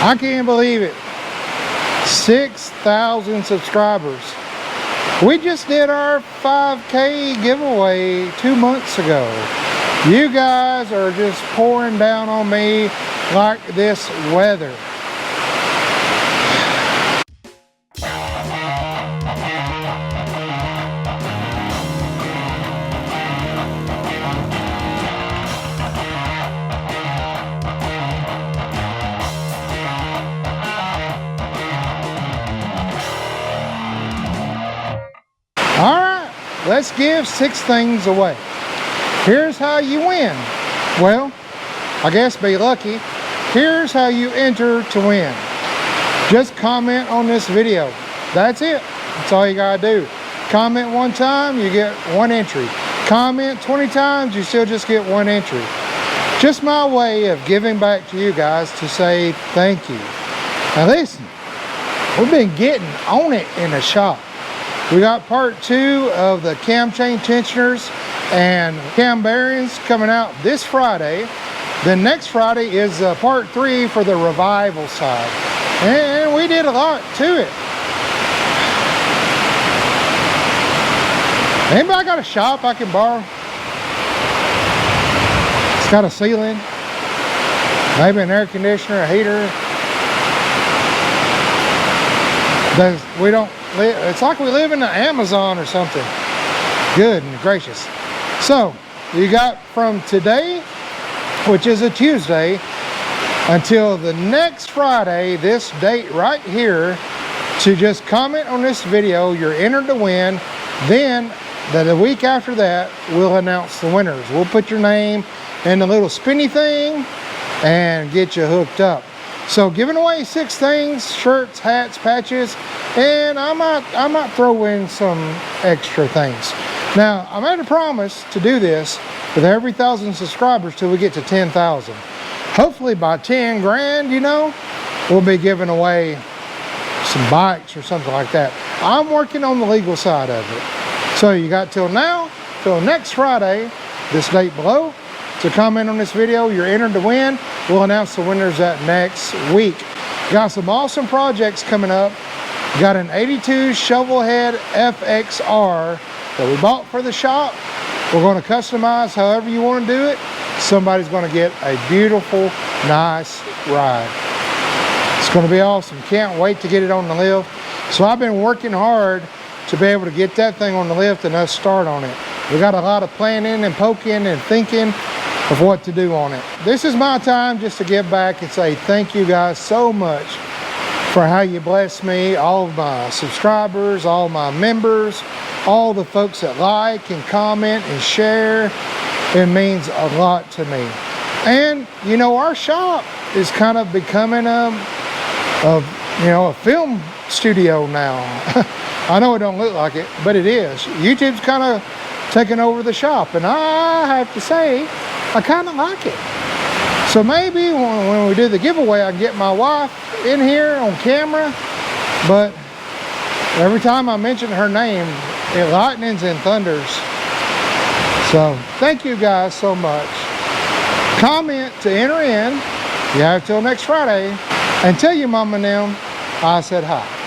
I can't believe it. 6,000 subscribers. We just did our 5K giveaway 2 months ago. You guys are just pouring down on me like this weather. Alright, let's give 6 things away. Here's how you win. Well, I guess be lucky. Here's how you enter to win. Just comment on this video. That's it. That's all you gotta do. Comment 1 time, you get 1 entry. Comment 20 times, you still just get 1 entry. Just my way of giving back to you guys to say thank you. Now listen, we've been getting on it in the shop. We got part 2 of the cam chain tensioners and cam bearings coming out this Friday. Then next Friday is part 3 for the revival side. And we did a lot to it. Anybody got a shop I can borrow? It's got a ceiling, maybe an air conditioner, a heater. We don't live, it's like we live in the Amazon or something. Good and gracious. So you got from today, which is a Tuesday, until the next Friday, this date right here, to just comment on this video. You're entered to win. Then the week after that, we'll announce the winners. We'll put your name in the little spinny thing and get you hooked up. So giving away 6 things: shirts, hats, patches, and I might throw in some extra things. Now, I made a promise to do this with every 1,000 subscribers till we get to 10,000. Hopefully by 10 grand, you know, we'll be giving away some bikes or something like that. I'm working on the legal side of it. So you got till now, till next Friday, this date below, to comment on this video. You're entered to win. We'll announce the winners that next week. Got some awesome projects coming up. Got an 82 Shovelhead FXR that we bought for the shop. We're going to customize however you want to do it. Somebody's going to get a beautiful, nice ride. It's going to be awesome. Can't wait to get it on the lift. So I've been working hard to be able to get that thing on the lift and us start on it. We got a lot of planning and poking and thinking of what to do on it. This is my time just to give back and say thank you guys so much for how you bless me, all of my subscribers, all my members, all the folks that like and comment and share. It means a lot to me. And you know, our shop is kind of becoming a film studio now. I know it don't look like it, but it is. YouTube's kind of taking over the shop, and I have to say, I kind of like it. So maybe when we do the giveaway, I can get my wife in here on camera, but every time I mention her name, it lightnings and thunders. So thank you guys so much. Comment to enter in. You have till next Friday. And tell your mama and them I said hi.